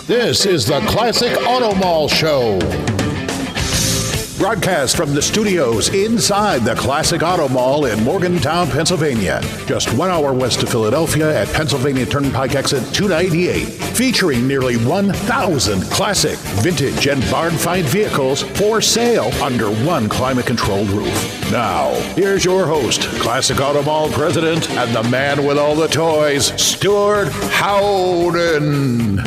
This is the Classic Auto Mall Show. Broadcast from the studios inside the Classic Auto Mall in Morgantown, Pennsylvania. Just 1 hour west of Philadelphia at Pennsylvania Turnpike exit 298. Featuring nearly 1,000 classic, vintage, and barn-find vehicles for sale under one climate-controlled roof. Now, here's your host, Classic Auto Mall president and the man with all the toys, Stewart Howden.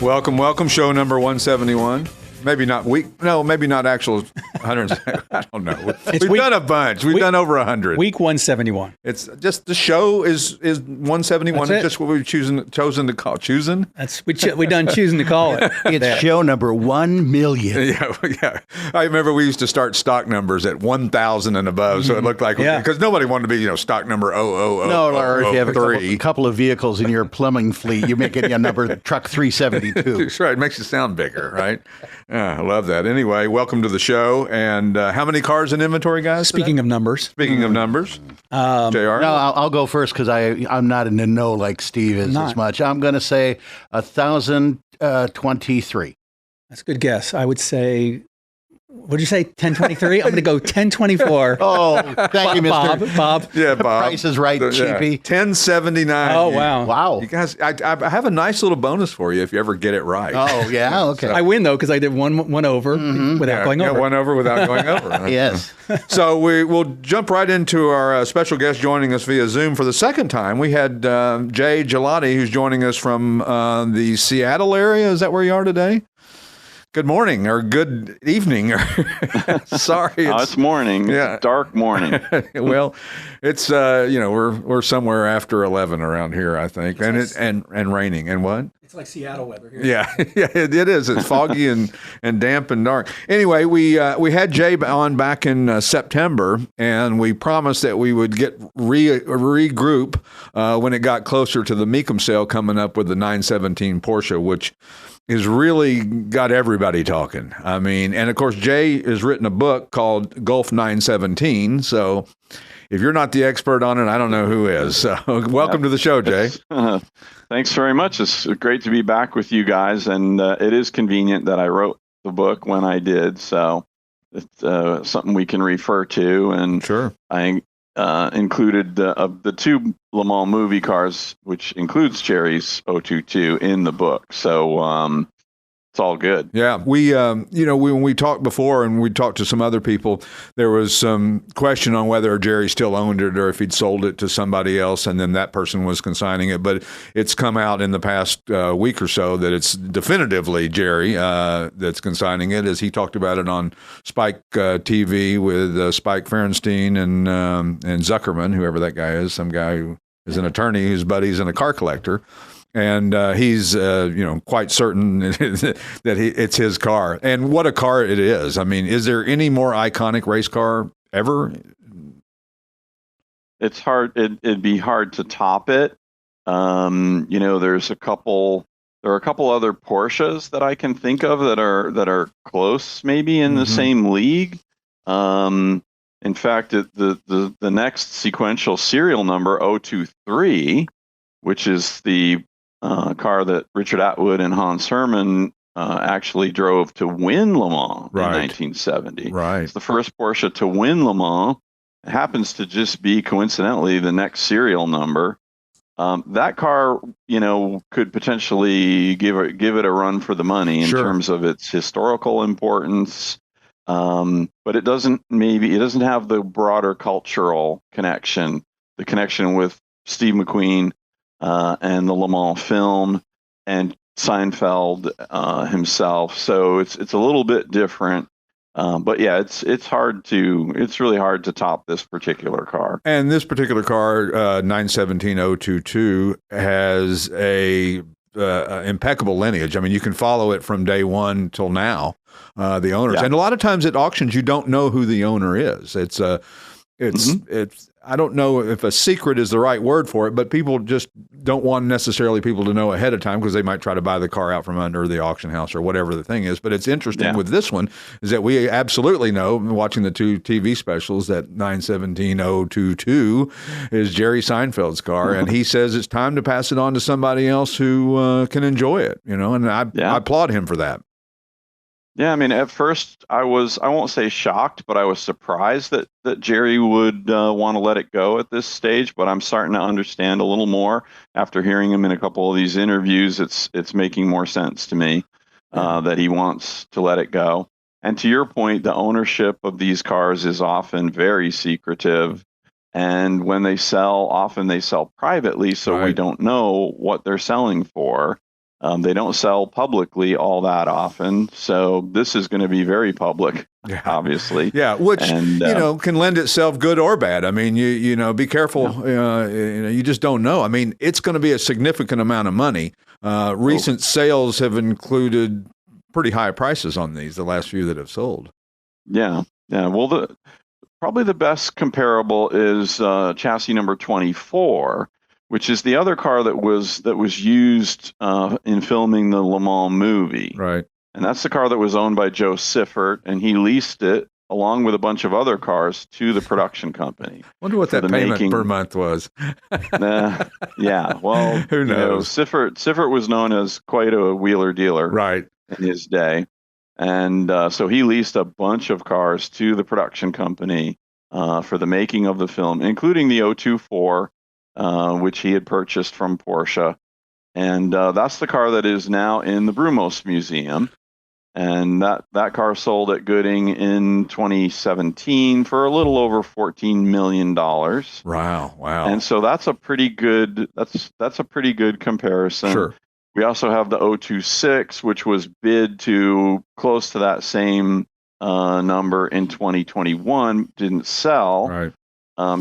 Welcome, show number 171. Maybe not maybe not actual 100. I don't know. We've done a bunch. We've done over 100. Week 171. It's just the show is 171. It's just what we've chosen to call choosing. That's we done choosing to call it. It's show number 1 million. Yeah. I remember we used to start stock numbers at 1,000 and above, so it looked like because nobody wanted to be stock number 000. No, or if you have a couple of vehicles in your plumbing fleet, you make it a number truck 372. That's right. It makes you sound bigger, right? I love that. Anyway, welcome to the show. And how many cars in inventory, guys? Speaking of numbers. JR? No, I'll go first because I'm not in the know like Steve is as much. I'm going to say 1,023. That's a good guess. I would say, what did you say, 1023? I'm going to go 1024. Oh, thank you, Mr. Bob. Yeah, Bob. Price is right, cheapie. 1079. Oh, wow. Wow. You guys, I have a nice little bonus for you if you ever get it right. Oh, yeah, okay. I win, though, because I did one over without going over. Yeah, one over without going over. Yes. So we'll jump right into our special guest joining us via Zoom for the second time. We had Jay Gillotti, who's joining us from the Seattle area. Is that where you are today? Good morning or good evening. Sorry. It's morning. Yeah. It's dark morning. Well, it's we're somewhere after 11 around here, I think. And and raining. And what? It's like Seattle weather here. Yeah, it is. It's foggy and damp and dark. Anyway, we had Jay on back in September, and we promised that we would get regroup when it got closer to the Mecum sale coming up with the 917 Porsche, which has really got everybody talking. I mean, and of course, Jay has written a book called Gulf 917. So if you're not the expert on it, I don't know who is. So welcome to the show, Jay. Thanks very much. It's great to be back with you guys. And it is convenient that I wrote the book when I did. So it's something we can refer to. And sure. I included the two Le Mans movie cars, which includes Jerry's 022 in the book. So it's all good. Yeah. We, when we talked before and we talked to some other people, there was some question on whether Jerry still owned it or if he'd sold it to somebody else and then that person was consigning it. But it's come out in the past week or so that it's definitively Jerry that's consigning it, as he talked about it on Spike TV with Spike Ferenstein and Zuckerman, whoever that guy is, some guy who is an attorney whose buddy's and a car collector. And he's, quite certain that it's his car. And what a car it is. I mean, is there any more iconic race car ever? It's hard. It'd be hard to top it. There are a couple other Porsches that I can think of that are close, maybe in the same league. In fact, the next sequential serial number 023, which is the car that Richard Atwood and Hans Hermann actually drove to win Le Mans in 1970. Right. It's the first Porsche to win Le Mans. It happens to just be coincidentally the next serial number. That car, could potentially give it a run for the money in terms of its historical importance. But it doesn't have the broader cultural connection, the connection with Steve McQueen and the Le Mans film and Seinfeld himself. So it's a little bit different. But yeah, it's really hard to top this particular car. And this particular car, 917022, has a impeccable lineage. I mean, you can follow it from day one till now, the owners. Yeah. And a lot of times at auctions, you don't know who the owner is. It's I don't know if a secret is the right word for it, but people just don't want necessarily people to know ahead of time because they might try to buy the car out from under the auction house or whatever the thing is. But it's interesting with this one is that we absolutely know, watching the two TV specials, that 917022 is Jerry Seinfeld's car, and he says it's time to pass it on to somebody else who can enjoy it, and I applaud him for that. Yeah, I mean, at first I won't say shocked, but I was surprised that Jerry would want to let it go at this stage. But I'm starting to understand a little more after hearing him in a couple of these interviews. It's making more sense to me that he wants to let it go. And to your point, the ownership of these cars is often very secretive. And when they sell, often they sell privately, so we don't know what they're selling for. They don't sell publicly all that often, so this is going to be very public, obviously. Yeah, which can lend itself good or bad. I mean, you be careful. You just don't know. I mean, it's going to be a significant amount of money. Recent sales have included pretty high prices on these. The last few that have sold. Yeah. Well, probably the best comparable is chassis number 24. Which is the other car that was used in filming the LeMans movie. Right. And that's the car that was owned by Joe Siffert, and he leased it along with a bunch of other cars to the production company. Wonder what that payment per month was. Yeah, well, who knows? Siffert was known as quite a wheeler dealer in his day. And so he leased a bunch of cars to the production company for the making of the film, including the 024, which he had purchased from Porsche. And that's the car that is now in the Brumos Museum. And that car sold at Gooding in 2017 for a little over $14 million. Wow. And so that's a pretty good comparison. Sure. We also have the 026, which was bid to close to that same number in 2021, didn't sell. Right.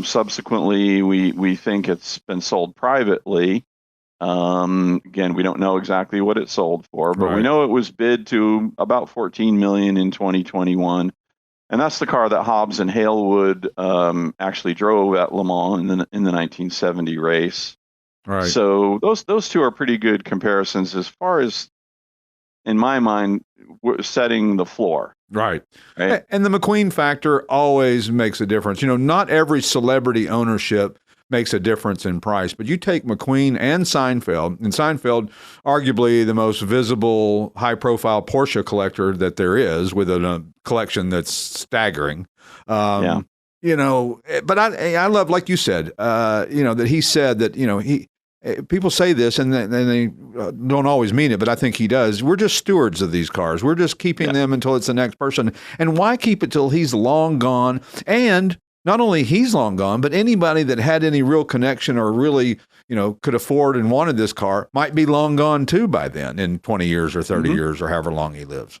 Subsequently, we think it's been sold privately. Again, we don't know exactly what it sold for, but we know it was bid to about $14 million in 2021, and that's the car that Hobbs and Halewood actually drove at Le Mans in the 1970 race. Right. So those two are pretty good comparisons as far as, in my mind, setting the floor. Right. And the McQueen factor always makes a difference. Not every celebrity ownership makes a difference in price, but you take McQueen and Seinfeld, arguably the most visible, high-profile Porsche collector that there is, with a collection that's staggering. But I love, like you said, that he said that, people say this and they don't always mean it, but I think he does. We're just stewards of these cars. We're just keeping them until it's the next person. And why keep it till he's long gone? And not only he's long gone, but anybody that had any real connection or really, could afford and wanted this car might be long gone too by then, in 20 years or 30 years or however long he lives.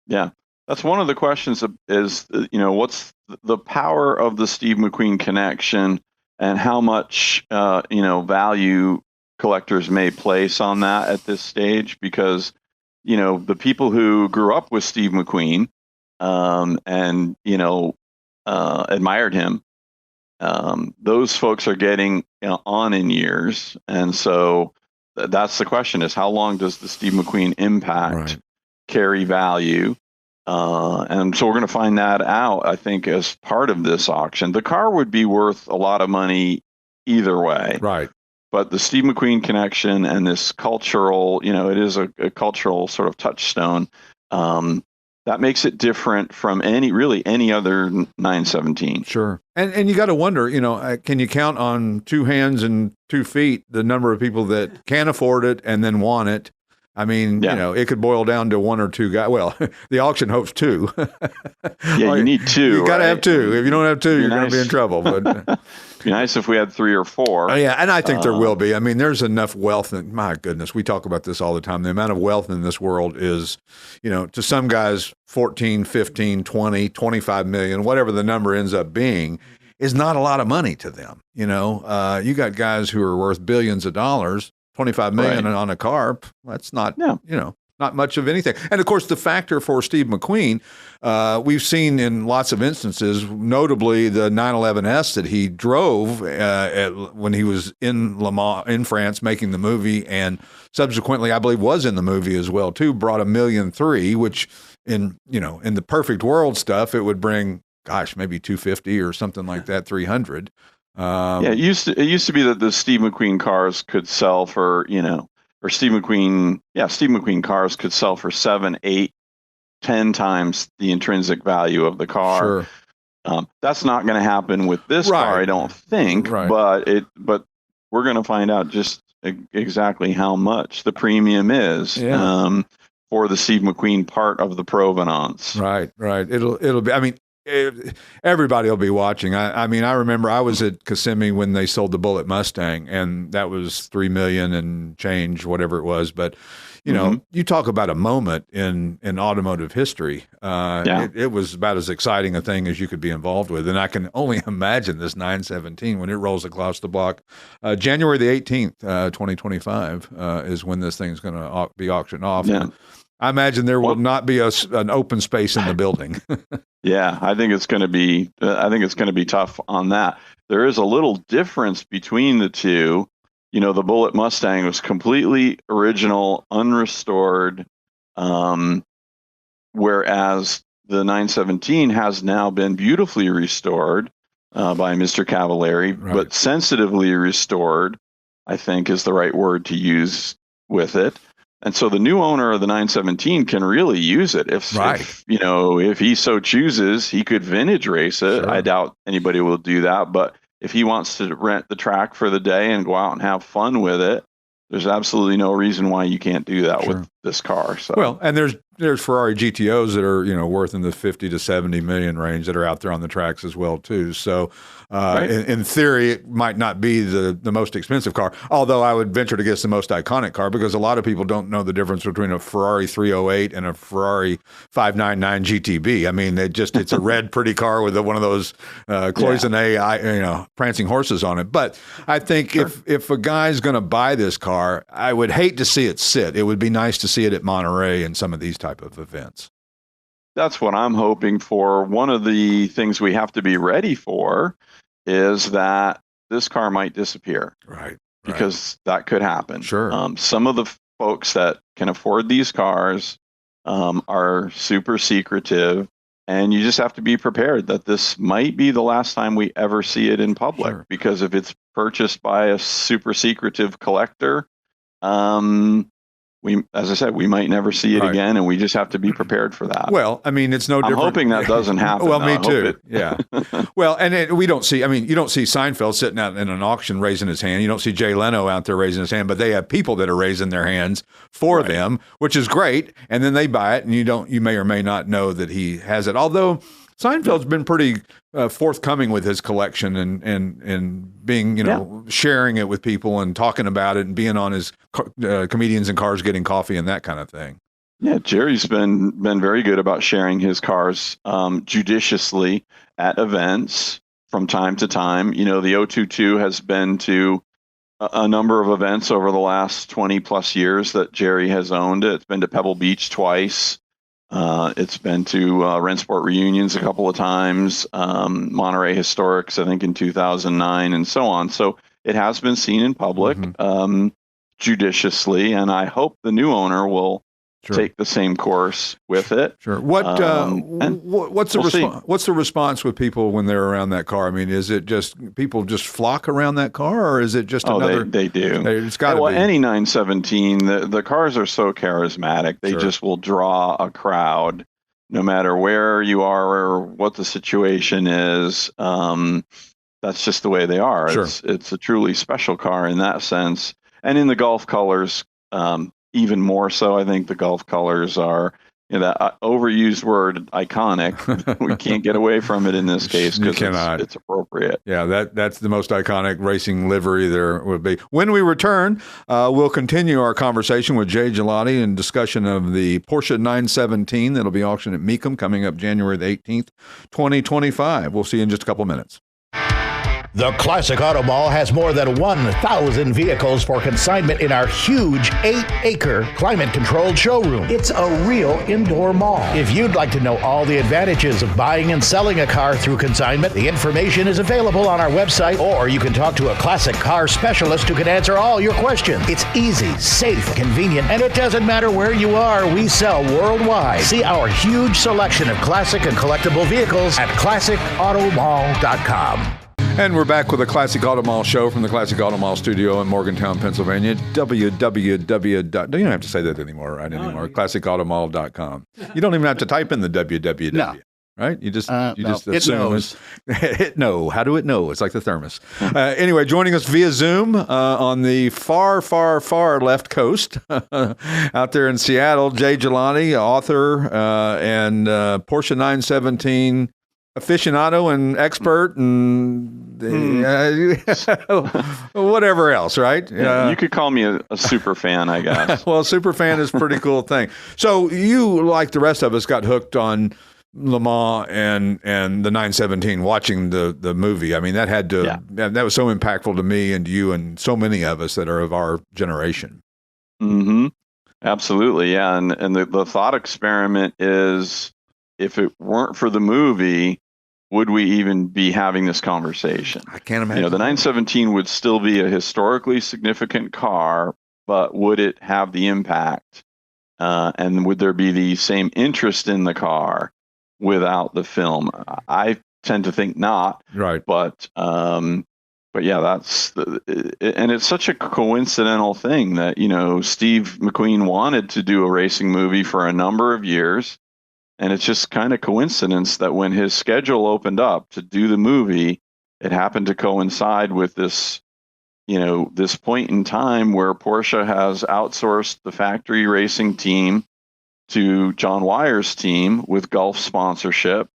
Yeah. That's one of the questions is, what's the power of the Steve McQueen connection and how much, value collectors may place on that at this stage, because, the people who grew up with Steve McQueen, and, admired him, those folks are getting on in years. And so that's the question, is how long does the Steve McQueen impact carry value? And so we're going to find that out, I think, as part of this auction. The car would be worth a lot of money either way. Right. But the Steve McQueen connection and this cultural, it is a cultural sort of touchstone, that makes it different from any other 917. Sure. And you got to wonder, can you count on two hands and 2 feet the number of people that can afford it and then want it? I mean, it could boil down to 1 or 2 guys. Well, the auction hopes 2. You need 2. You got to have 2. If you don't have 2, you're going to be in trouble. But be nice if we had 3 or 4. And I think there will be. I mean, there's enough wealth. My goodness, we talk about this all the time. The amount of wealth in this world is, to some guys, 14, 15, 20, 25 million, whatever the number ends up being, is not a lot of money to them. You got guys who are worth billions of dollars. 25 million on a car, that's not, not much of anything. And of course, the factor for Steve McQueen, we've seen in lots of instances, notably the 911S that he drove when he was in LeMans in France making the movie, and subsequently, I believe, was in the movie as well too. Brought $1.3 million, which in the perfect world stuff, it would bring, gosh, maybe 250 or something like that, 300. It used to be that the Steve McQueen cars could sell for, or Steve McQueen cars could sell for 7, 8, 10 times the intrinsic value of the car. Sure. That's not going to happen with this car, I don't think. Right. But we're going to find out just exactly how much the premium is for the Steve McQueen part of the provenance. Right. It'll be. I mean, everybody will be watching. I mean, I remember I was at Kissimmee when they sold the Bullitt Mustang, and that was $3 million and change, whatever it was. But you talk about a moment in automotive history. It was about as exciting a thing as you could be involved with, and I can only imagine this 917 when it rolls across the block. January the 18th, 2025, is when this thing's going to be auctioned off. Yeah. I imagine there will not be an open space in the building. Yeah, I think it's going to be. I think it's going to be tough on that. There is a little difference between the two. The Bullitt Mustang was completely original, unrestored, whereas the 917 has now been beautifully restored by Mr. Cavallari, but sensitively restored, I think, is the right word to use with it. And so the new owner of the 917 can really use it. If he so chooses, he could vintage race it. Sure. I doubt anybody will do that. But if he wants to rent the track for the day and go out and have fun with it, there's absolutely no reason why you can't do that with this car. So. Well, and there's Ferrari GTOs that are worth in the 50 to 70 million range that are out there on the tracks as well too. So in theory, it might not be the most expensive car, although I would venture to guess the most iconic car, because a lot of people don't know the difference between a Ferrari 308 and a Ferrari 599 GTB. I mean, it's a red pretty car with one of those cloisonné prancing horses on it. But I think if a guy's going to buy this car, I would hate to see it sit. It would be nice to see it at Monterey and some of these type of events. That's what I'm hoping for. One of the things we have to be ready for is that this car might disappear. Right. Because that could happen. Sure. Some of the folks that can afford these cars are super secretive, and you just have to be prepared that this might be the last time we ever see it in public. Sure. Because if it's purchased by a super secretive collector, as I said, we might never see it again, and we just have to be prepared for that. Well, I mean, it's no different. I'm hoping that doesn't happen. Well, me too. Yeah. Well, and we don't see. I mean, you don't see Seinfeld sitting out in an auction raising his hand. You don't see Jay Leno out there raising his hand, but they have people that are raising their hands for them, which is great. And then they buy it, and you may or may not know that he has it. Although Seinfeld's been pretty forthcoming with his collection and being, sharing it with people and talking about it and being on his Comedians in Cars Getting Coffee and that kind of thing. Yeah, Jerry's been very good about sharing his cars judiciously at events from time to time. The 022 has been to a number of events over the last 20 plus years that Jerry has owned it. It's been to Pebble Beach twice. It's been to Rennsport reunions a couple of times, Monterey Historics, I think in 2009, and so on. So it has been seen in public judiciously, and I hope the new owner will take the same course with it. Sure. What's the response with people when they're around that car? I mean, is it just people just flock around that car, or is it just another? They do. It's got to be. Any 917, the cars are so charismatic. They just will draw a crowd, no matter where you are or what the situation is. That's just the way they are. Sure. It's a truly special car in that sense, and in the Gulf colors. Even more so, I think the Gulf colors are, that overused word, iconic. We can't get away from it in this case because it's appropriate. Yeah, that's the most iconic racing livery there would be. When we return, we'll continue our conversation with Jay Gillotti and discussion of the Porsche 917 that'll be auctioned at Mecum coming up January the 18th, 2025. We'll see you in just a couple minutes. The Classic Auto Mall has more than 1,000 vehicles for consignment in our huge 8-acre climate-controlled showroom. It's a real indoor mall. If you'd like to know all the advantages of buying and selling a car through consignment, the information is available on our website, or you can talk to a classic car specialist who can answer all your questions. It's easy, safe, convenient, and it doesn't matter where you are. We sell worldwide. See our huge selection of classic and collectible vehicles at classicautomall.com. And we're back with the Classic Auto Mall show from the Classic Auto Mall studio in Morgantown, Pennsylvania. www. You don't have to say that anymore, right? Anymore. ClassicAutomall.com. You don't even have to type in the www. No. Right? You just no. assume it knows. It know. How do it know? It's like the thermos. Anyway, joining us via Zoom on the far, far, far left coast out there in Seattle, Jay Gillotti, author and Porsche 917 aficionado and expert and whatever else, right? Yeah, you could call me a super fan, I guess. Well, super fan is a pretty cool thing. So you, like the rest of us, got hooked on Le Mans and the 917 watching the movie. I mean, that had to that was so impactful to me and you and so many of us that are of our generation. Mm-hmm. Absolutely, yeah. And the thought experiment is, if it weren't for the movie, would we even be having this conversation? I can't imagine. The 917 would still be a historically significant car, but would it have the impact? And would there be the same interest in the car without the film? I tend to think not. Right. But yeah, and it's such a coincidental thing that, Steve McQueen wanted to do a racing movie for a number of years. And it's just kind of coincidence that when his schedule opened up to do the movie, it happened to coincide with this, this point in time where Porsche has outsourced the factory racing team to John Wyer's team with Gulf sponsorship.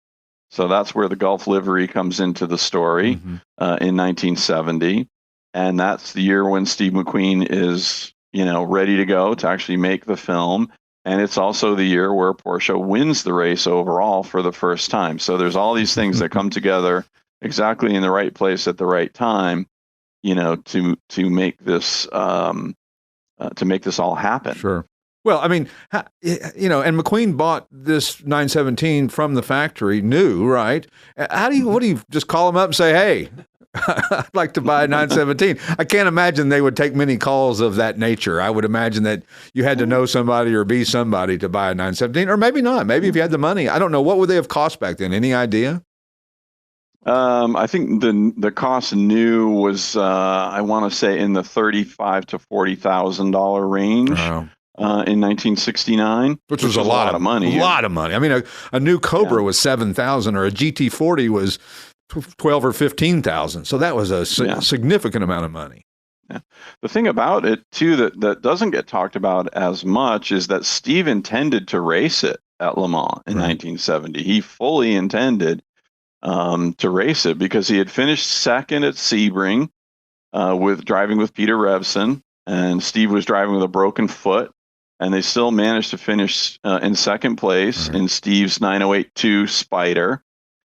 So that's where the Gulf Livery comes into the story in 1970. And that's the year when Steve McQueen is, ready to go to actually make the film. And it's also the year where Porsche wins the race overall for the first time. So there's all these things that come together exactly in the right place at the right time, to make this all happen. Sure. Well, I mean, and McQueen bought this 917 from the factory new, right? What do you just call him up and say, hey, I'd like to buy a 917. I can't imagine they would take many calls of that nature. I would imagine that you had to know somebody or be somebody to buy a 917, or maybe not. Maybe if you had the money. I don't know. What would they have cost back then? Any idea? I think the cost new was, I want to say, in the $35,000 to $40,000 range. In 1969, which was a lot of money. A lot of money. I mean, a new Cobra was $7,000, or a GT40 was $12,000 or $15,000. So that was a significant amount of money. Yeah. The thing about it too that doesn't get talked about as much is that Steve intended to race it at Le Mans in 1970. He fully intended to race it because he had finished second at Sebring with driving with Peter Revson, and Steve was driving with a broken foot. And they still managed to finish in second place in Steve's 908-2 Spider.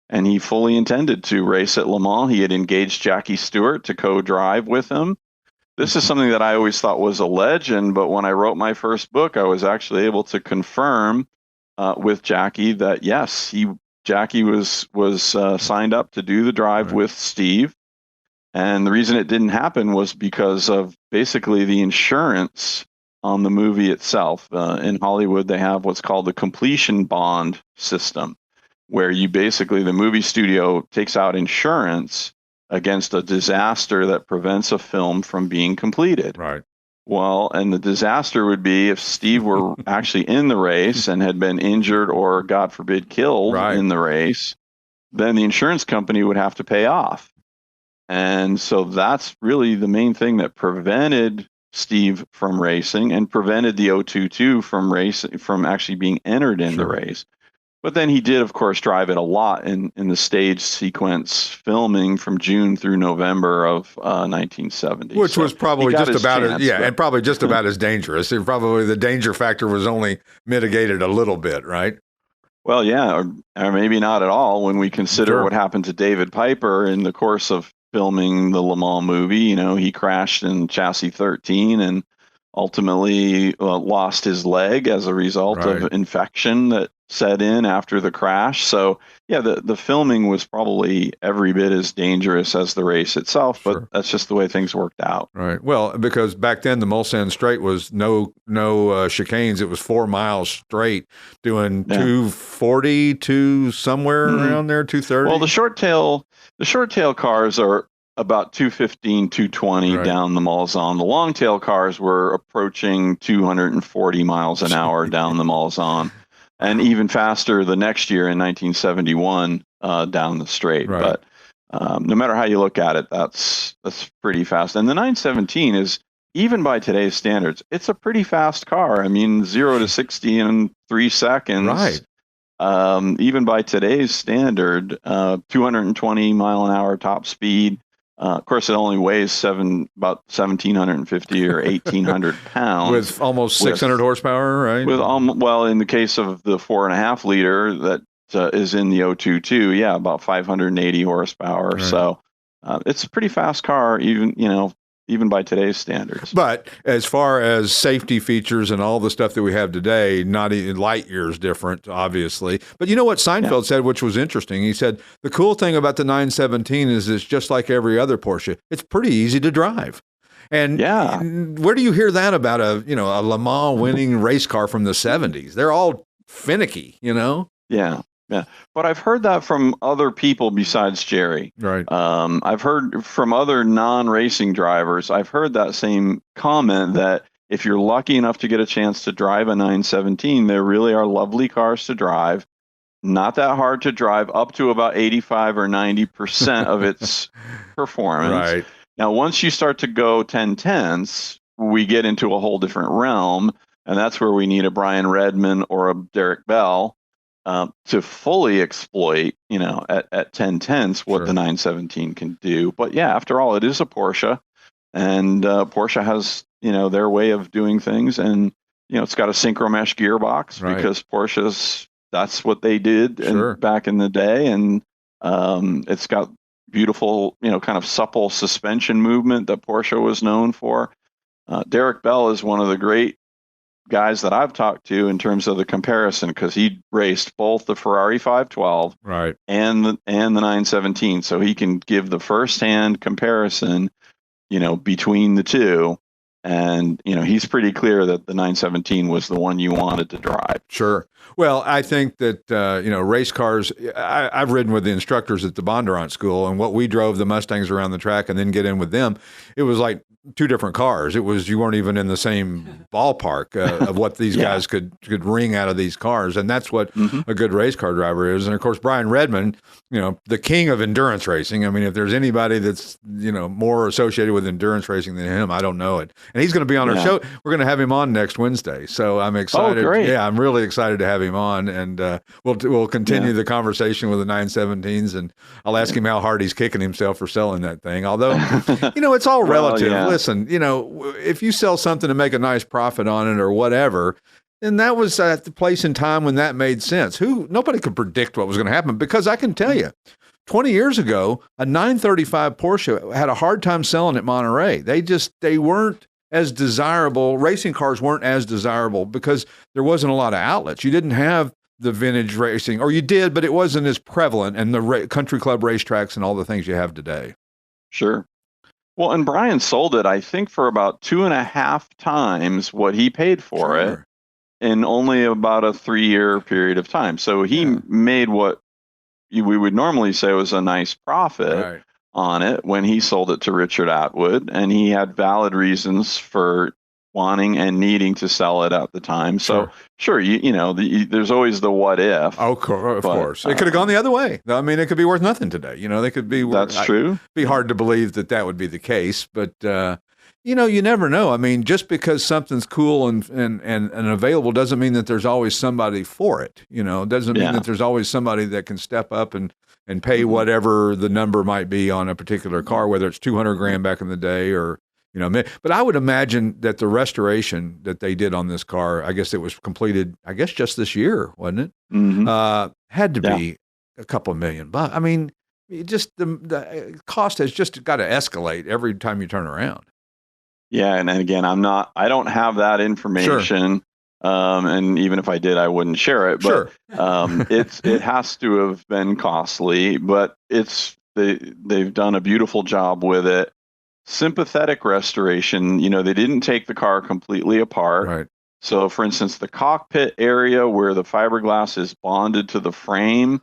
And he fully intended to race at Le Mans. He had engaged Jackie Stewart to co-drive with him. This is something that I always thought was a legend, but when I wrote my first book, I was actually able to confirm with Jackie that, yes, Jackie was signed up to do the drive with Steve. And the reason it didn't happen was because of basically the insurance on the movie itself. In Hollywood, they have what's called the completion bond system, where the movie studio takes out insurance against a disaster that prevents a film from being completed. Right. Well, and the disaster would be if Steve were actually in the race and had been injured or, God forbid, killed in the race, then the insurance company would have to pay off. And so that's really the main thing that prevented Steve from racing and prevented the 022 from actually being entered in the race. But then he did, of course, drive it a lot in the stage sequence filming from June through November of 1970. Which was probably just about and probably just about as dangerous. Probably the danger factor was only mitigated a little bit, right? Well, yeah, or maybe not at all when we consider what happened to David Piper in the course of filming the Le Mans movie. You know, he crashed in chassis 13 and ultimately lost his leg as a result of infection that set in after the crash. So yeah, the filming was probably every bit as dangerous as the race itself, but that's just the way things worked out. Right. Well, because back then the Mulsanne Straight was no chicanes. It was 4 miles straight, doing 240 to somewhere around there, 230. Well, the short tail cars are about 215, 220 down the Mulsanne. The long tail cars were approaching 240 miles an hour down the Mulsanne, and even faster the next year in 1971 down the straight. But no matter how you look at it, that's pretty fast. And the 917 is, even by today's standards, it's a pretty fast car. I mean, 0 to 60 in 3 seconds. Right. Even by today's standard, 220 mile an hour top speed. Of course, it only weighs about 1,750 or 1,800 pounds. With almost 600 horsepower, right? Well, in the case of the 4.5 liter that is in the 022, about 580 horsepower. Right. So it's a pretty fast car, even by today's standards. But as far as safety features and all the stuff that we have today, not even light years different, obviously. But you know what Seinfeld said, which was interesting? He said, the cool thing about the 917 is it's just like every other Porsche. It's pretty easy to drive. And where do you hear that about a Le Mans winning race car from the 70s? They're all finicky, Yeah. Yeah, but I've heard that from other people besides Jerry. Right. I've heard from other non-racing drivers. I've heard that same comment that if you're lucky enough to get a chance to drive a 917, there really are lovely cars to drive. Not that hard to drive, up to about 85 or 90% of its performance. Right. Now, once you start to go 10/10ths, we get into a whole different realm, and that's where we need a Brian Redman or a Derek Bell to fully exploit, at 10/10ths what the 917 can do. But yeah, after all, it is a Porsche, and Porsche has, their way of doing things, and it's got a synchromesh gearbox because Porsches, that's what they did back in the day, and it's got beautiful, kind of supple suspension movement that Porsche was known for. Derek Bell is one of the great guys that I've talked to in terms of the comparison, because he raced both the Ferrari 512 and the 917, so he can give the firsthand comparison, between the two. And he's pretty clear that the 917 was the one you wanted to drive. Sure. Well, I think that race cars. I've ridden with the instructors at the Bondurant School, and what we drove the Mustangs around the track and then get in with them, it was like two different cars. It was, you weren't even in the same ballpark of what these guys could wring out of these cars, and that's what a good race car driver is. And of course, Brian Redman, the king of endurance racing. I mean, if there's anybody that's more associated with endurance racing than him, I don't know it. And he's going to be on our show. We're going to have him on next Wednesday, so I'm excited. Oh, great. Yeah, I'm really excited to have him on, and we'll continue the conversation with the 917s, and I'll ask him how hard he's kicking himself for selling that thing. Although, it's all relative. Well, Listen, if you sell something to make a nice profit on it or whatever, then that was at the place and time when that made sense. Nobody could predict what was going to happen, because I can tell you, 20 years ago, a 935 Porsche had a hard time selling at Monterey. They weren't as desirable. Racing cars weren't as desirable because there wasn't a lot of outlets. You didn't have the vintage racing, or you did, but it wasn't as prevalent, and the country club racetracks and all the things you have today. Sure. Well, and Brian sold it, I think, for about 2.5 times what he paid for it in only about a 3-year period of time. So he made what we would normally say was a nice profit on it when he sold it to Richard Atwood, and he had valid reasons for wanting and needing to sell it at the time. So sure, there's always the what if. Oh, of course. It could have gone the other way. I mean, it could be worth nothing today. They could be. That's true. It'd be hard to believe that would be the case, but you never know. I mean, just because something's cool and available doesn't mean that there's always somebody for it. It doesn't mean that there's always somebody that can step up and pay whatever the number might be on a particular car, whether it's $200,000 back in the day or. But I would imagine that the restoration that they did on this car, I guess it was completed, just this year, wasn't it? Mm-hmm. Had to be a couple $1 million. I mean, the cost has just got to escalate every time you turn around. Yeah, and again, I don't have that information. Sure. And even if I did, I wouldn't share it. But sure. It has to have been costly, but they've done a beautiful job with it. Sympathetic restoration, they didn't take the car completely apart. Right. So, for instance, the cockpit area where the fiberglass is bonded to the frame,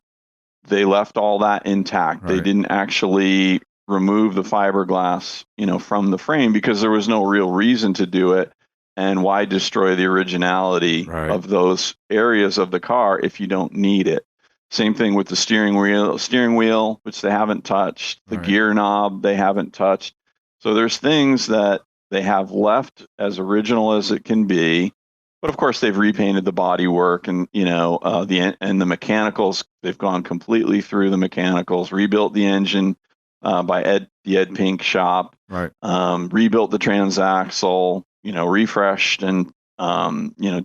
they left all that intact. Right. They didn't actually remove the fiberglass, from the frame because there was no real reason to do it. And why destroy the originality of those areas of the car if you don't need it? Same thing with the steering wheel, which they haven't touched. The gear knob, they haven't touched. So there's things that they have left as original as it can be. But of course, they've repainted the bodywork and, the mechanicals. They've gone completely through the mechanicals, rebuilt the engine by the Ed Pink shop, rebuilt the transaxle, refreshed and,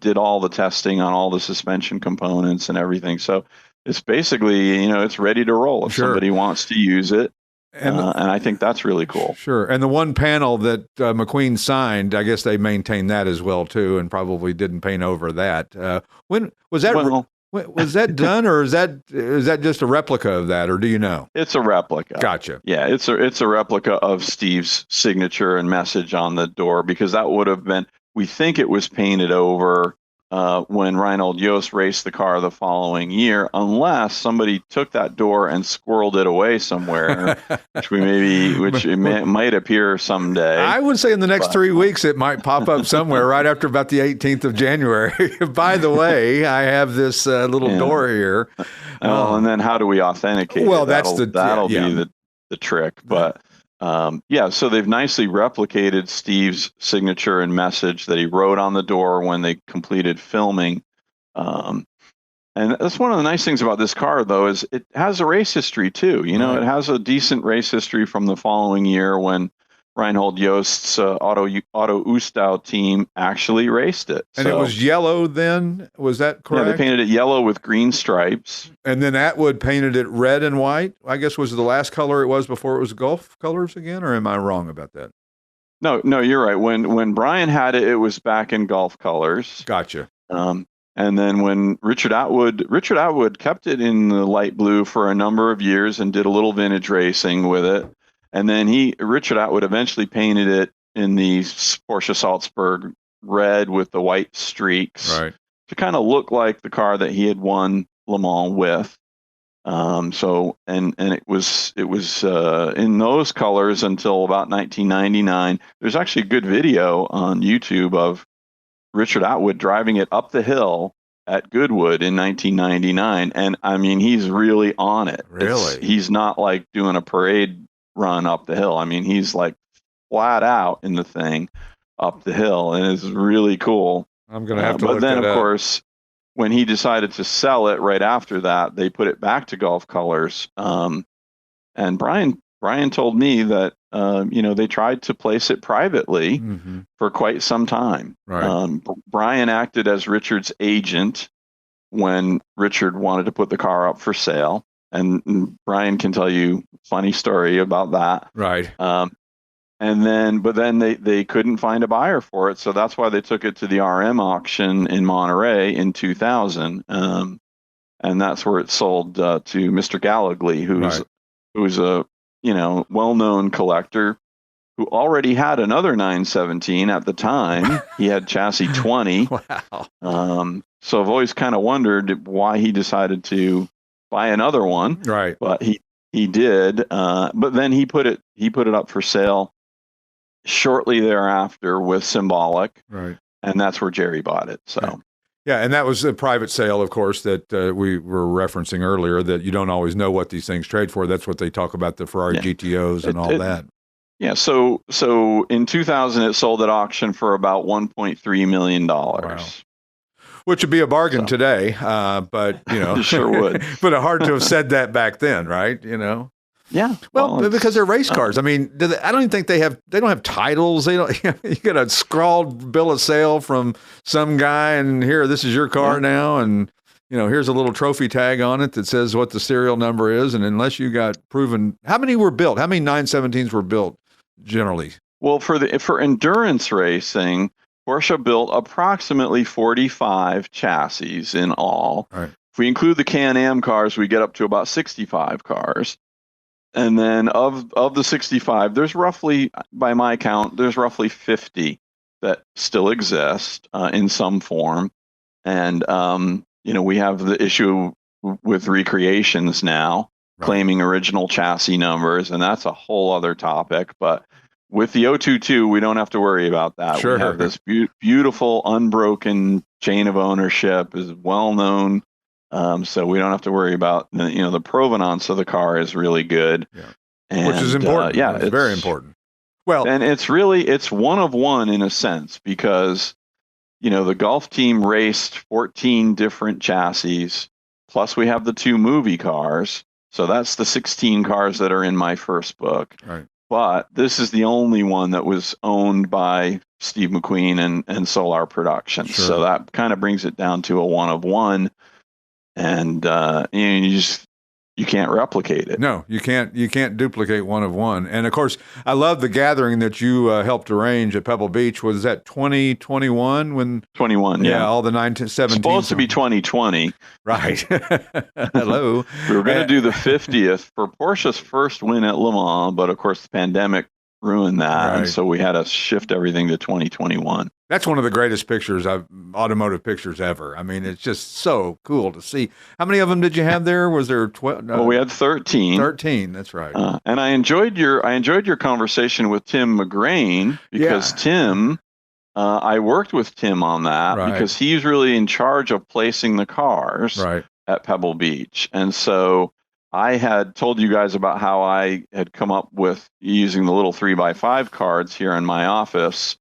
did all the testing on all the suspension components and everything. So it's basically, it's ready to roll if somebody wants to use it. And I think that's really cool. Sure. And the one panel that McQueen signed, I guess they maintained that as well, too, and probably didn't paint over that. When was that? Was that done, or is that just a replica of that, or do you know? It's a replica. Gotcha. Yeah, it's a replica of Steve's signature and message on the door, because that would have been, we think it was painted over when Reinhold Jost raced the car the following year, unless somebody took that door and squirreled it away somewhere, which might appear someday. I would say in the next 3 weeks it might pop up somewhere right after about the 18th of January. By the way, I have this little door here. And then how do we authenticate? Well, it? that'll be the trick, but. So they've nicely replicated Steve's signature and message that he wrote on the door when they completed filming. And that's one of the nice things about this car, though, is it has a race history, too. It has a decent race history from the following year when Reinhold Jost's Auto Ustau team actually raced it. And it was yellow then? Was that correct? Yeah, they painted it yellow with green stripes. And then Atwood painted it red and white, I guess was the last color it was before it was Gulf colors again, or am I wrong about that? No, you're right. When Brian had it, it was back in Gulf colors. Gotcha. And then when Richard Atwood kept it in the light blue for a number of years and did a little vintage racing with it. And then Richard Atwood eventually painted it in the Porsche Salzburg red with the white streaks to kind of look like the car that he had won Le Mans with. It was in those colors until about 1999. There's actually a good video on YouTube of Richard Atwood driving it up the hill at Goodwood in 1999. And I mean, he's really on it. Really? He's not like doing a parade run up the hill. I mean, he's like flat out in the thing up the hill, and it's really cool. I'm going to have to look But then, that of up. course, when he decided to sell it right after that, they put it back to Gulf colors. And Brian told me that, they tried to place it privately for quite some time. Right. Brian acted as Richard's agent when Richard wanted to put the car up for sale. And Brian can tell you a funny story about that. Right. But then they couldn't find a buyer for it. So that's why they took it to the RM auction in Monterey in 2000. And that's where it sold to Mr. Gallagly, who's a, well-known collector who already had another 917 at the time. He had chassis 20. Wow. So I've always kind of wondered why he decided to buy another one. Right. But he did. But then he put it up for sale shortly thereafter with Symbolic. Right. And that's where Jerry bought it. So. Yeah, and that was a private sale, of course, that we were referencing earlier, that you don't always know what these things trade for. That's what they talk about, the Ferrari GTOs and all that. Yeah, so in 2000, it sold at auction for about $1.3 million. Wow. Which would be a bargain today, but, Sure would. But hard to have said that back then, right? Yeah. Well, because they're race cars. I mean, I don't even think they don't have titles. They don't. You get a scrawled bill of sale from some guy, and here, this is your car now, and here's a little trophy tag on it that says what the serial number is. And unless you got proven, how many were built? How many 917s were built generally? Well, for endurance racing, Porsche built approximately 45 chassis in all. Right. If we include the Can-Am cars, we get up to about 65 cars. And then of the 65, there's roughly, by my count, there's roughly 50 that still exist in some form. And, we have the issue with recreations now, claiming original chassis numbers, and that's a whole other topic. But with the 022, we don't have to worry about that. Sure. We have this beautiful, unbroken chain of ownership, is well known. So we don't have to worry about, the provenance of the car is really good. Yeah. And, which is important. It's very important. Well, and it's one of one in a sense, because, the Gulf team raced 14 different chassis, plus we have the 2 movie cars. So that's the 16 cars that are in my first book. Right. But this is the only one that was owned by Steve McQueen and Solar Productions. Sure. So that kind of brings it down to a one of one. And you can't replicate it. No, you can't duplicate one of one. And of course, I love the gathering that you helped arrange at Pebble Beach. Was that 2021 when 21? Yeah, all the 1917. Supposed to be 2020. Right. Hello. We were going to do the 50th for Porsche's first win at Le Mans, but of course the pandemic ruined that, right. And so we had to shift everything to 2021. That's one of the greatest automotive pictures ever. I mean, it's just so cool to see. How many of them did you have there? Was there 12? Well, we had 13. 13, that's right. And I enjoyed your conversation with Tim McGrain, because Tim, I worked with Tim on that, because he's really in charge of placing the cars at Pebble Beach. And so I had told you guys about how I had come up with using the little 3x5 cards here in my office.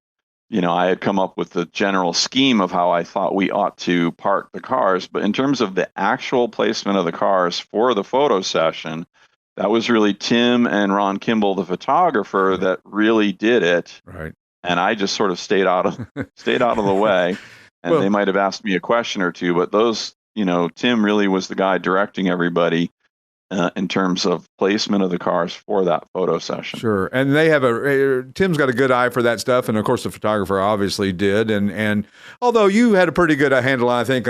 I had come up with the general scheme of how I thought we ought to park the cars. But in terms of the actual placement of the cars for the photo session, that was really Tim and Ron Kimball, the photographer, that really did it. Right. And I just sort of stayed out of the way. And they might have asked me a question or two, but those, Tim really was the guy directing everybody in terms of placement of the cars for that photo session. Sure. And they have Tim's got a good eye for that stuff. And of course the photographer obviously did. And although you had a pretty good handle, I think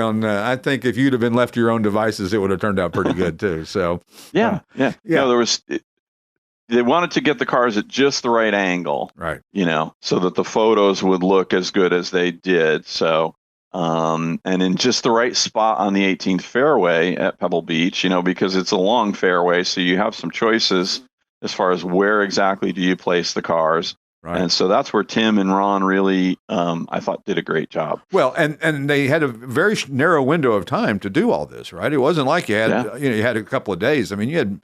if you'd have been left to your own devices, it would have turned out pretty good too. So yeah. They wanted to get the cars at just the right angle, right? So that the photos would look as good as they did. So, and in just the right spot on the 18th fairway at Pebble Beach, because it's a long fairway, so you have some choices as far as where exactly do you place the cars. Right. And so that's where Tim and Ron really, I thought, did a great job. Well, and they had a very narrow window of time to do all this, right? It wasn't like you had, you had a couple of days. I mean, you had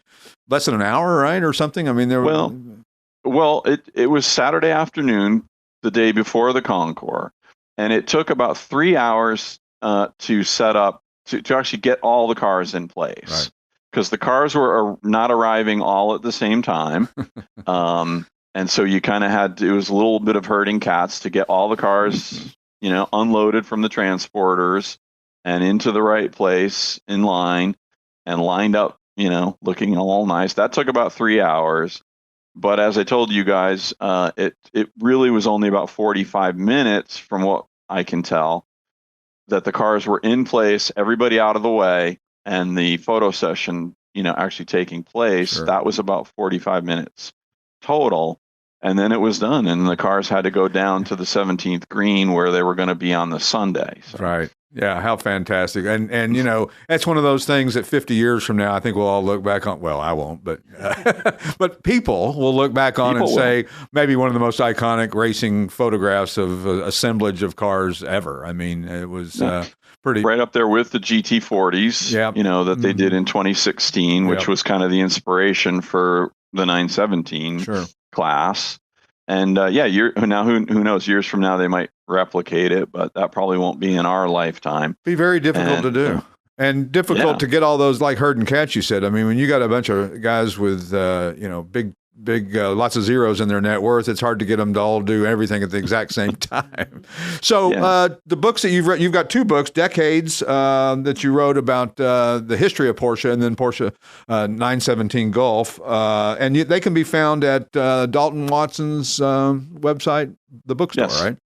less than an hour, right, or something. I mean, it was Saturday afternoon, the day before the Concours, and it took about 3 hours to set up to actually get all the cars in place, because the cars were not arriving all at the same time. And so you kind of it was a little bit of herding cats to get all the cars, unloaded from the transporters and into the right place in line and lined up, looking all nice. That took about 3 hours. But as I told you guys, it really was only about 45 minutes from what I can tell that the cars were in place, everybody out of the way, and the photo session, actually taking place. Sure. That was about 45 minutes total. And then it was done, and the cars had to go down to the 17th green where they were going to be on the Sunday. So. Right. Yeah, how fantastic. And that's one of those things that 50 years from now, I think we'll all look back on. Well, I won't, but but people will look back on and say maybe one of the most iconic racing photographs of assemblage of cars ever. I mean, it was pretty. Right up there with the GT40s, that they did in 2016, which was kind of the inspiration for the 917 class. And now who knows, years from now they might replicate it, but that probably won't be in our lifetime. Be very difficult to do. And difficult to get all those, like herd and catch, you said. I mean, when you got a bunch of guys with, big lots of zeros in their net worth. It's hard to get them to all do everything at the exact same time. So the books that you've you've got 2 books, Decades, that you wrote about the history of Porsche, and then Porsche 917 Gulf. And they can be found at Dalton Watson's website, the bookstore, Yes. right?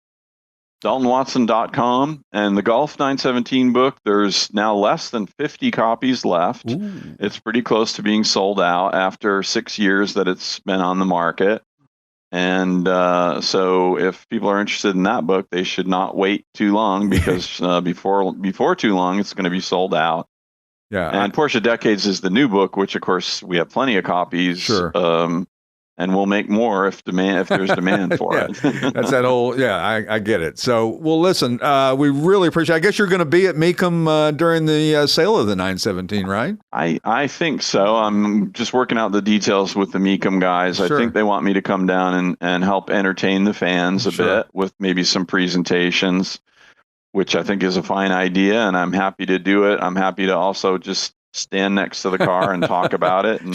DaltonWatson.com. And the Gulf 917 book, there's now less than 50 copies left. Ooh. It's pretty close to being sold out after 6 years that it's been on the market. And so if people are interested in that book, they should not wait too long, because before too long, it's going to be sold out. Yeah. And Porsche Decades is the new book, which, of course, we have plenty of copies. Sure. And we'll make more if there's demand for it. That's that whole, I get it. So, well, listen, we really appreciate it. I guess you're going to be at Mecum during the sale of the 917, right? I think so. I'm just working out the details with the Mecum guys. Sure. I think they want me to come down and help entertain the fans a bit with maybe some presentations, which I think is a fine idea, and I'm happy to do it. I'm happy to also just stand next to the car and talk about it, and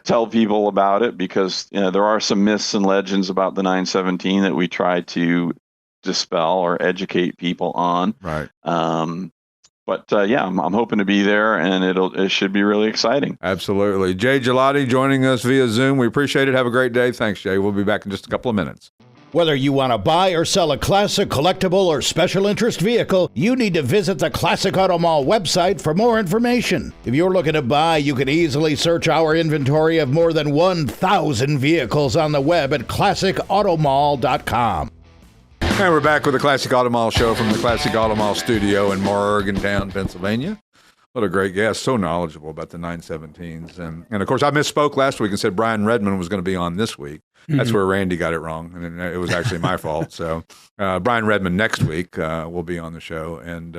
tell people about it, because there are some myths and legends about the 917 that we try to dispel or educate people on. Right. But I'm hoping to be there, and it should be really exciting. Absolutely. Jay Gillotti joining us via Zoom. We appreciate it. Have a great day. Thanks, Jay. We'll be back in just a couple of minutes. Whether you want to buy or sell a classic, collectible, or special interest vehicle, you need to visit the Classic Auto Mall website for more information. If you're looking to buy, you can easily search our inventory of more than 1,000 vehicles on the web at classicautomall.com. And we're back with the Classic Auto Mall show from the Classic Auto Mall studio in Morgantown, Pennsylvania. What a great guest, so knowledgeable about the 917s. And of course, I misspoke last week and said Brian Redmond was going to be on this week. That's where Randy got it wrong, and it was actually my fault. So Brian Redmond next week will be on the show. And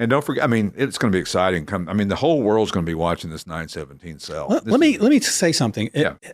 don't forget, I mean, it's going to be exciting. The whole world's going to be watching this 917 sell. Let me say something.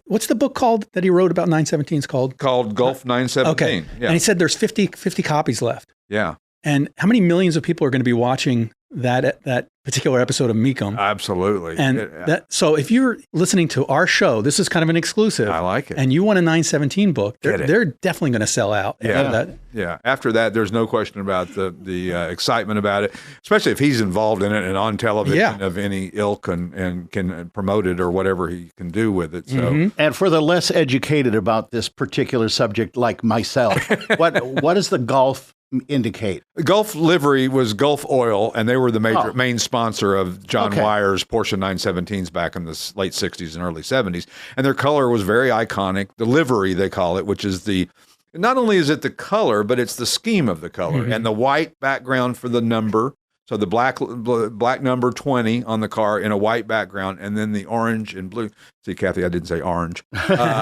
What's the book called that he wrote about 917s called? Called Gulf 917. Okay. Yeah. And he said there's 50 copies left. Yeah. And how many millions of people are going to be watching that particular episode of Mecum? Absolutely. And so if you're listening to our show, this is kind of an exclusive. I like it. And you want a 917 book, they're definitely going to sell out. Yeah. After that, there's no question about the excitement about it, especially if he's involved in it and on television of any ilk and can promote it or whatever he can do with it. So, and for the less educated about this particular subject, like myself, what does the Gulf indicate? Gulf Livery was Gulf Oil, and they were the main sponsor of John Wyer's Porsche 917s back in the late 60s and early 70s. And their color was very iconic. The livery, they call it, which is not only is it the color, but it's the scheme of the color. And the white background for the number. So the black number 20 on the car in a white background, and then the orange and blue. See, Kathy, I didn't say orange.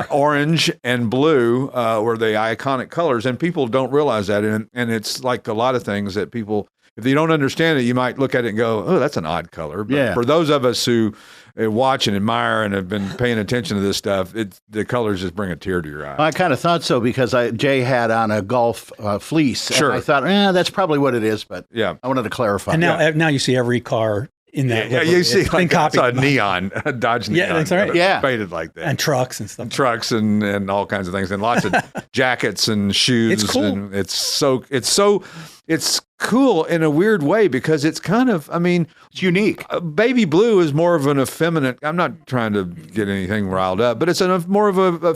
Orange and blue were the iconic colors, and people don't realize that. And it's like a lot of things that people, if you don't understand it, you might look at it and go, oh, that's an odd color. But for those of us who watch and admire and have been paying attention to this stuff, the colors just bring a tear to your eye. I kind of thought so, because Jay had on a Gulf fleece. Sure. And I thought, that's probably what it is, but I wanted to clarify. And now you see every car in that. Yeah, you see copy. a neon, a Dodge Neon. Yeah, that's right. Painted like that. And trucks and stuff. Trucks and all kinds of things, and lots of jackets and shoes. It's cool. And it's cool in a weird way, because it's kind of, it's unique. Baby blue is more of an effeminate. I'm not trying to get anything riled up, but it's more of a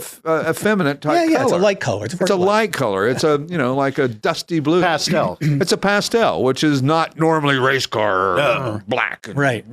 effeminate type color. Yeah, it's a light color. It's a light color. It's like a dusty blue. Pastel. It's a pastel, which is not normally race car or black. And, right.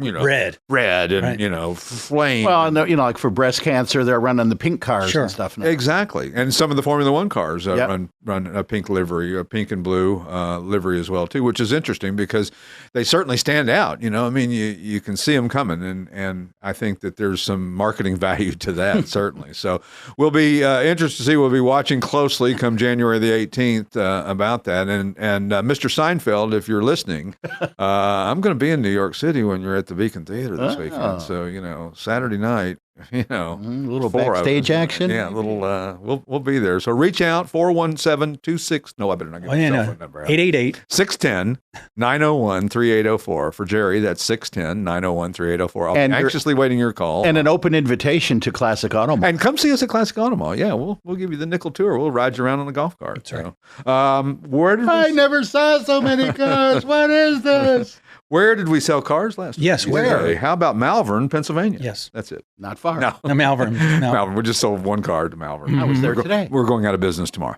Red and, flame. Well, like for breast cancer, they're running the pink cars and stuff now. Exactly. And some of the Formula One cars run a pink livery, a pink and blue livery as well, too, which is interesting because they certainly stand out. You can see them coming, and I think that there's some marketing value to that, certainly. So we'll be interested to see. We'll be watching closely come January the 18th about that. And Mr. Seinfeld, if you're listening, I'm going to be in New York City when you're at the Beacon Theater this weekend. So, Saturday night. little backstage action. Yeah, we'll be there. So reach out 417-26. No, I better not give my cell phone number out. 610-901-3804 for Jerry. That's 610-901-3804. I'll be anxiously waiting your call. And an open invitation to Classic Auto Mall. And come see us at Classic Auto Mall. Yeah, we'll give you the nickel tour. We'll ride you around on the golf cart. That's right. I never saw so many cars. What is this? Where did we sell cars last week? Yes, where? How about Malvern, Pennsylvania? Yes. That's it. Not far. No. Malvern. Malvern. We just sold one car to Malvern. I was there today. We're going out of business tomorrow.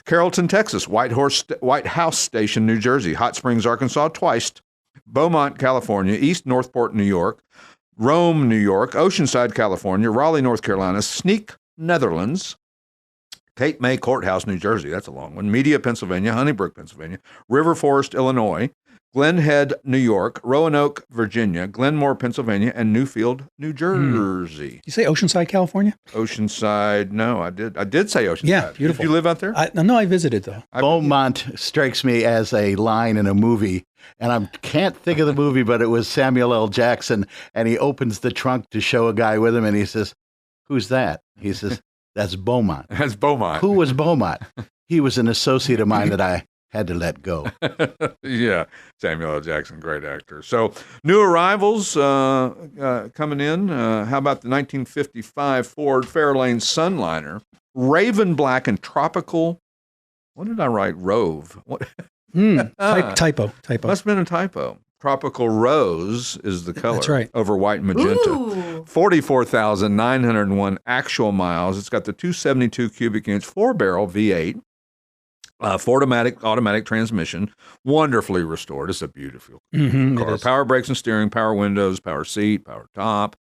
Carrollton, Texas. White House Station, New Jersey. Hot Springs, Arkansas, twice. Beaumont, California. East Northport, New York. Rome, New York. Oceanside, California. Raleigh, North Carolina. Sneak, Netherlands. Cape May Courthouse, New Jersey. That's a long one. Media, Pennsylvania. Honeybrook, Pennsylvania. River Forest, Illinois. Glen Head, New York, Roanoke, Virginia, Glenmore, Pennsylvania, and Newfield, New Jersey. You say Oceanside, California? Oceanside, no, I did say Oceanside. Yeah, beautiful. Did you live out there? No, I visited, though. Beaumont strikes me as a line in a movie, and I can't think of the movie, but it was Samuel L. Jackson, and he opens the trunk to show a guy with him, and he says, "Who's that?" He says, "That's Beaumont." That's Beaumont. Who was Beaumont? He was an associate of mine that I had to let go. Yeah, Samuel L. Jackson, great actor. So, new arrivals coming in. How about the 1955 Ford Fairlane Sunliner, Raven Black and Tropical? What did I write? Rove. What? Typo. Must have been a typo. Tropical Rose is the color. That's right. Over white and magenta. 44,901 actual miles. It's got the 272 cubic inch 4-barrel V8. Ford automatic transmission, wonderfully restored. It's a beautiful car. Power brakes and steering, power windows, power seat, power top.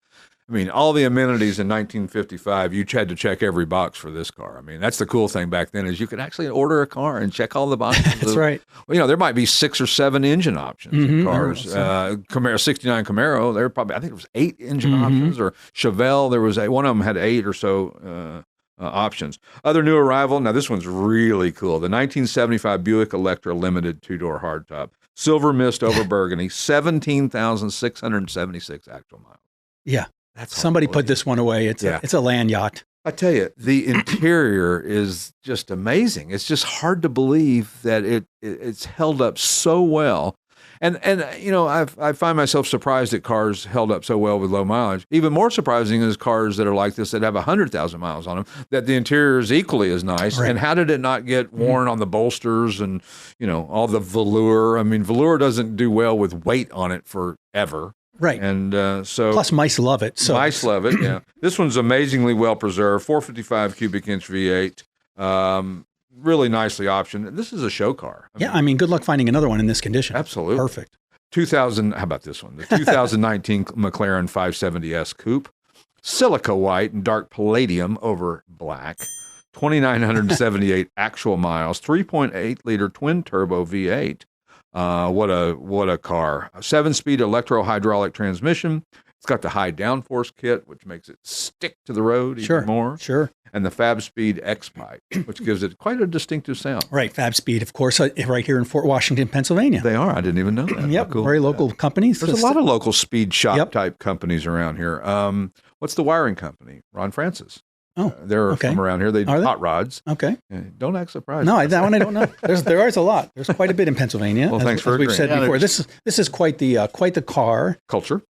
I mean, all the amenities in 1955, you had to check every box for this car. I mean, that's the cool thing back then is you could actually order a car and check all the boxes. That's right. Well, there might be 6 or 7 engine options in cars. Camaro, 69 Camaro, there probably, I think it was 8 engine options, or Chevelle, there was one of them had 8 or so options. Other new arrival, now this one's really cool. The 1975 Buick Electra Limited 2-door hardtop. Silver mist over burgundy, 17,676 actual miles. Yeah. Somebody put this one away. It's a land yacht. I tell you, the interior is just amazing. It's just hard to believe that it's held up so well. And I find myself surprised that cars held up so well with low mileage. Even more surprising is cars that are like this that have 100,000 miles on them, that the interior is equally as nice. Right. And how did it not get worn on the bolsters and, all the velour? I mean, velour doesn't do well with weight on it forever. Right. And plus mice love it. So mice love it, yeah. This one's amazingly well preserved, 455 cubic inch V8. Really nicely optioned. This is a show car. I mean, good luck finding another one in this condition. Absolutely. Perfect. 2000, how about this one? The 2019 McLaren 570S Coupe, silica white and dark palladium over black, 2,978 actual miles, 3.8 liter twin turbo V8. What a car. A 7-speed electro-hydraulic transmission. It's got the high downforce kit, which makes it stick to the road even more. Sure. And the FabSpeed X-Pipe, which gives it quite a distinctive sound. Right. FabSpeed, of course, right here in Fort Washington, Pennsylvania. They are. I didn't even know that. Yep. Cool. Very local companies. There's a lot of local speed shop type companies around here. What's the wiring company? Ron Francis. Oh, they're from around here. They do hot rods. Okay. Don't act surprised. No, that one I don't know. There is a lot. There's quite a bit in Pennsylvania. Well, thanks for as we've said before. This is quite the car. Culture.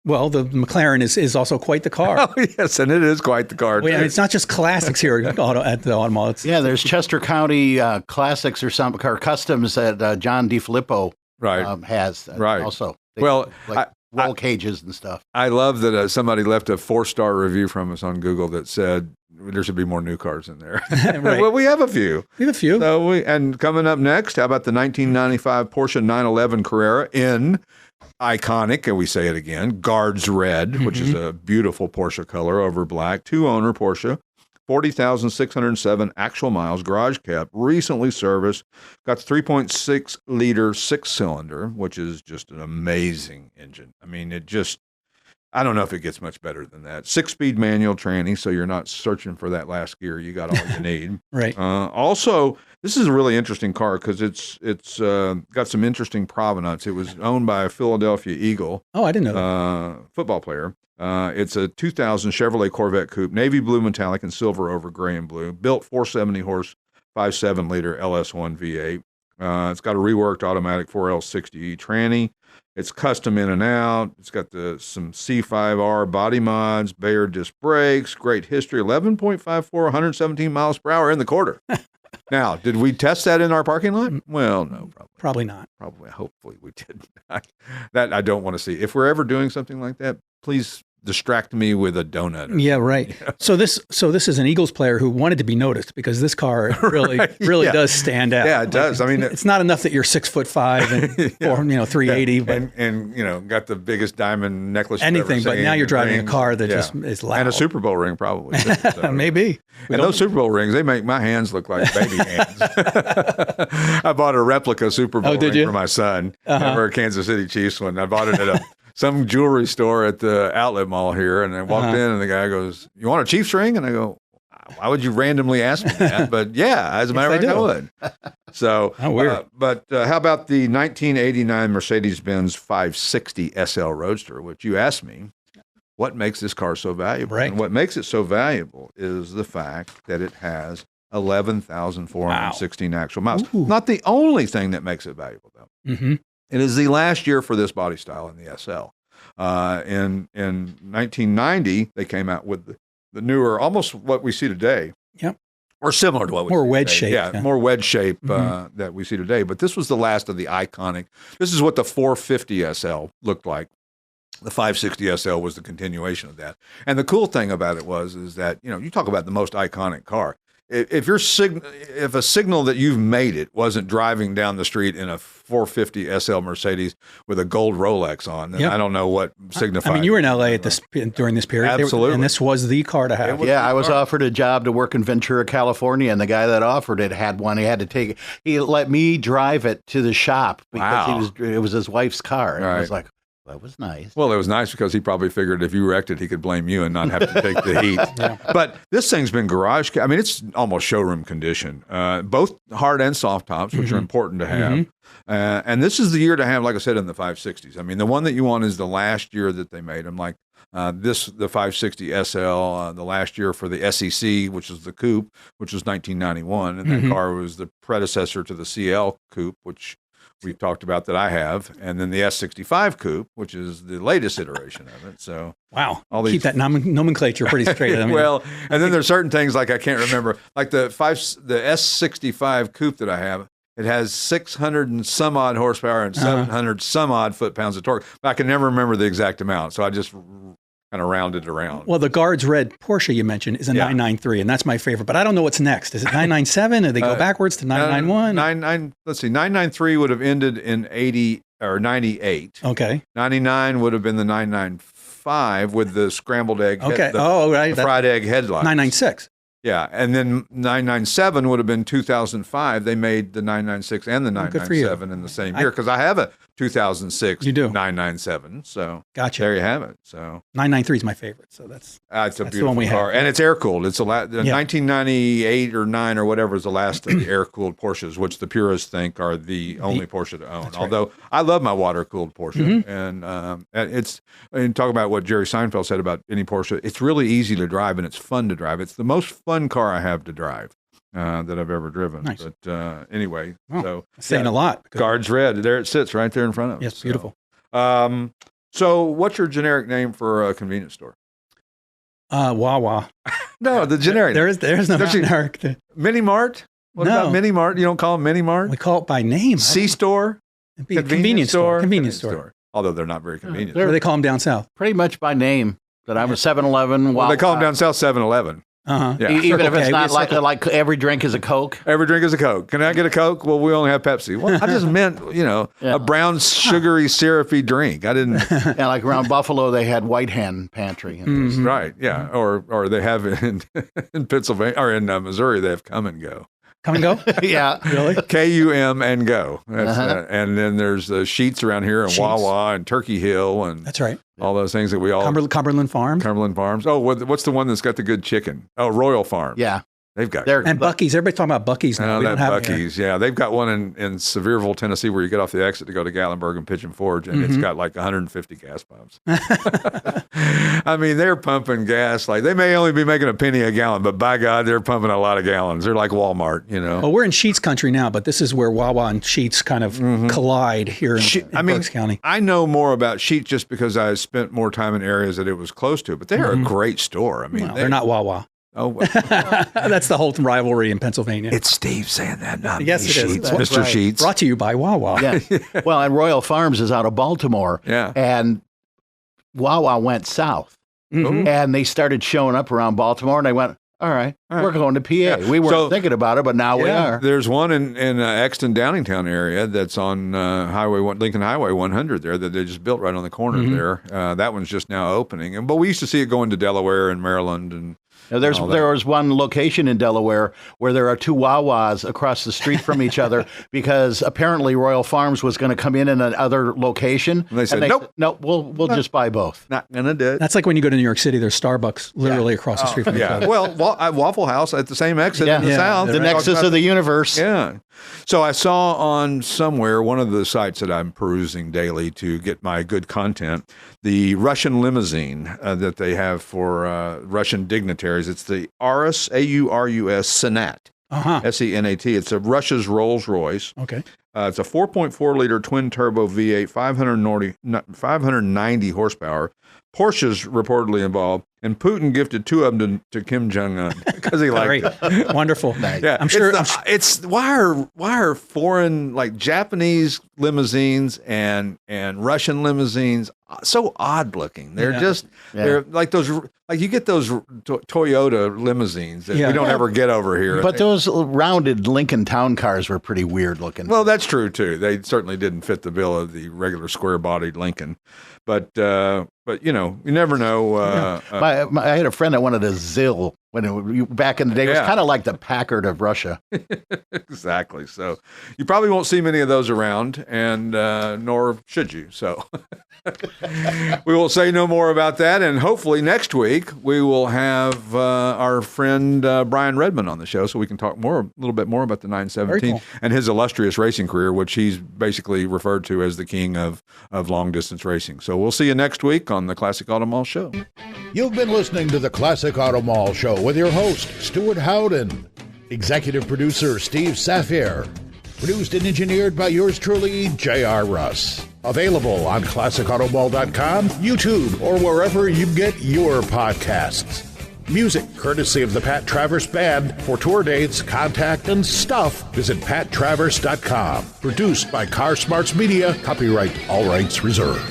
Well, the McLaren is also quite the car. Oh, yes, and it is quite the car. Well, it's not just classics here at the Auto Mall. There's Chester County classics or some car customs that John DiFilippo has also. Roll cages and stuff. I love that somebody left a 4-star review from us on Google that said there should be more new cars in there. Right. Well, we have a few. So and coming up next, how about the 1995 Porsche 911 Carrera in iconic, and we say it again, Guards Red, which is a beautiful Porsche color over black. 2-owner Porsche. 40,607 actual miles, garage kept, recently serviced, got the 3.6 liter 6-cylinder, which is just an amazing engine. I mean, it just I don't know if it gets much better than that. 6-speed manual tranny, so you're not searching for that last gear. You got all you need. Right. Also, this is a really interesting car because it's got some interesting provenance. It was owned by a Philadelphia Eagle. Oh, I didn't know that. Football player. It's a 2000 Chevrolet Corvette Coupe, navy blue metallic and silver over gray and blue. Built 470 horse, 5.7 liter LS1 V8. It's got a reworked automatic 4L60E tranny. It's custom in and out. It's got some C5R body mods, Bayer disc brakes, great history, 11.54, 117 miles per hour in the quarter. Now, did we test that in our parking lot? Well, no, Probably not. Probably, hopefully we did. That I don't want to see. If we're ever doing something like that, please distract me with a donut. Yeah, right. You know? So this is an Eagles player who wanted to be noticed because this car really yeah. does stand out. Yeah, it does. I mean, it's not enough that you're 6'5" and yeah. 380, yeah. but and got the biggest diamond necklace. anything. But now you're driving a car that just is loud and a Super Bowl ring probably. So. Maybe. And those Super Bowl rings, they make my hands look like baby hands. I bought a replica Super Bowl ring for my son for a Kansas City Chiefs one. I bought it at some jewelry store at the outlet mall here, and I walked in, and the guy goes, "You want a Chiefs ring?" And I go, "Why would you randomly ask me that?" But yeah, as a matter of fact, I would. So, but how about the 1989 Mercedes-Benz 560 SL Roadster, which you asked me, what makes this car so valuable? Right. And what makes it so valuable is the fact that it has 11,416 actual miles. Ooh. Not the only thing that makes it valuable, though. Mm-hmm. It is the last year for this body style in the SL. In 1990, they came out with the newer, almost what we see today. Yep. Or similar to what we more see wedge today. shape. Yeah, more wedge shape that we see today. But this was the last of the iconic. This is what the 450 SL looked like. The 560 SL was the continuation of that. And the cool thing about it is that, you talk about the most iconic car. If a signal that you've made it wasn't driving down the street in a 450 SL Mercedes with a gold Rolex on, then I don't know what signified. I mean, you were in LA during this period. Absolutely. And this was the car to have. Yeah, I was offered a job to work in Ventura, California, and the guy that offered it had one. He had to take it. He let me drive it to the shop because it was his wife's car. And I was like, that was nice. Well, it was nice because he probably figured if you wrecked it, he could blame you and not have to take the heat. But this thing's been garage. I mean, it's almost showroom condition. Both hard and soft tops, which are important to have. And this is the year to have, like I said, in the 560s. I mean, the one that you want is the last year that they made them. Like the 560 SL, the last year for the SEC, which is the coupe, which was 1991. And that car was the predecessor to the CL coupe, which we've talked about that I have, and then the S65 coupe, which is the latest iteration of it. So wow, keep that nomenclature pretty straight. I mean, well, and then there's certain things like I can't remember, like the S65 coupe that I have. It has 600 and some odd horsepower and 700 some odd foot-pounds of torque. But I can never remember the exact amount, so I just kind of rounded it around. Well, the Guards Red Porsche you mentioned is a 993, and that's my favorite. But I don't know what's next. Is it 997? Or they go backwards to 991? Let's see. 993 would have ended in 80 or 98. Okay. 99 would have been the 995 with the scrambled egg. Okay. The fried egg headlights. 996. Yeah, and then 997 would have been 2005. They made the 996 and the 997 in the same year because I have a 2006 997. So gotcha. There you have it. So 993 is my favorite. So that's a beautiful the one we car, have. and it's air cooled. It's the 1998 or 9 or whatever is the last of the air cooled Porsches, which the purists think are the only Porsche to own. Right. Although I love my water cooled Porsche, and it's talk about what Jerry Seinfeld said about any Porsche. It's really easy to drive and it's fun to drive. It's the most fun car I have to drive that I've ever driven. Nice. But anyway, so saying a lot. Guards Red, there it sits right there in front of us. Yes, beautiful. So what's your generic name for a convenience store? Wawa. No, the generic. There's no generic. Mini Mart? What about Mini Mart? You don't call it Mini Mart? We call it by name. C-store? Convenience store. Convenience store. Although they're not very convenient. What do they call them down south? Pretty much by name. That I'm a 7-Eleven. Well, they call them down south 7-Eleven. Yeah. Even if it's not like every drink is a Coke. Every drink is a Coke. Can I get a Coke? Well, we only have Pepsi. Well, I just meant, a brown, sugary, syrupy drink. I didn't. And like around Buffalo, they had White Hand Pantry. Right. Yeah. Or they have in Pennsylvania or in Missouri, they have Come and Go. Come and go? Yeah. Really? KUM and go. And then there's the Sheets around here and Wawa and Turkey Hill and that's right. All those things that we all Cumberland Farms. Cumberland Farms. Oh, what's the one that's got the good chicken? Oh, Royal Farms. Yeah. They've got and Buc-ee's. Everybody's talking about Buc-ee's now. Oh, We don't have Buc-ee's. Yeah, they've got one in Sevierville, Tennessee, where you get off the exit to go to Gatlinburg and Pigeon Forge, and it's got like 150 gas pumps. I mean, they're pumping gas like they may only be making a penny a gallon, but by God, they're pumping a lot of gallons. They're like Walmart, you know. Well, we're in Sheets country now, but this is where Wawa and Sheets kind of collide here in Berks County. I know more about Sheets just because I spent more time in areas that it was close to, but they're a great store. I mean, they're not Wawa. Oh, well. That's the whole rivalry in Pennsylvania. It's Steve saying that, not yes, me, it is. Sheets. Mr. Right. Sheets. Brought to you by Wawa. Yeah. Well, and Royal Farms is out of Baltimore. Yeah. And Wawa went south. And they started showing up around Baltimore, and they went, all right, we're going to PA. Yeah. We weren't thinking about it, but now we are. There's one in Exton, Downingtown area that's on Lincoln Highway 100 there that they just built right on the corner there. That one's just now opening. But we used to see it going to Delaware and Maryland and Now, there was one location in Delaware where there are two Wawas across the street from each other because apparently Royal Farms was going to come in another location. And they said, nope. No, we'll just buy both. Not going to do it. That's like when you go to New York City, there's Starbucks literally across the street from each other. Well, Waffle House at the same exit in the south. The nexus of the universe. Yeah. So I saw on somewhere, one of the sites that I'm perusing daily to get my good content, the Russian limousine that they have for Russian dignitaries. It's the Aurus, A-U-R-U-S, Senat, S-E-N-A-T. It's a Russia's Rolls-Royce. Okay. It's a 4.4-liter twin-turbo V8, 590 horsepower. Porsche's reportedly involved, and Putin gifted two of them to Kim Jong-un because he liked it. Wonderful. Yeah, I'm sure. Why are foreign, like Japanese limousines and Russian limousines so odd looking? They're they're like those, like you get those Toyota limousines that we don't ever get over here. But those rounded Lincoln Town cars were pretty weird looking. Well, that's true too. They certainly didn't fit the bill of the regular square-bodied Lincoln. But you know, you never know. I had a friend that wanted a Zill back in the day. It was kind of like the Packard of Russia. Exactly. So you probably won't see many of those around, and nor should you. So we will say no more about that. And hopefully next week we will have our friend Brian Redmond on the show, so we can talk a little bit more about the 917 and his illustrious racing career, which he's basically referred to as the king of long distance racing. So we'll see you next week on the Classic Auto Mall Show. You've been listening to the Classic Auto Mall Show with your host, Stewart Howden. Executive producer, Steve Safier. Produced and engineered by yours truly, J.R. Russ. Available on ClassicAutomall.com, YouTube, or wherever you get your podcasts. Music courtesy of the Pat Travers Band. For tour dates, contact, and stuff, visit PatTravers.com. Produced by Car Smarts Media. Copyright all rights reserved.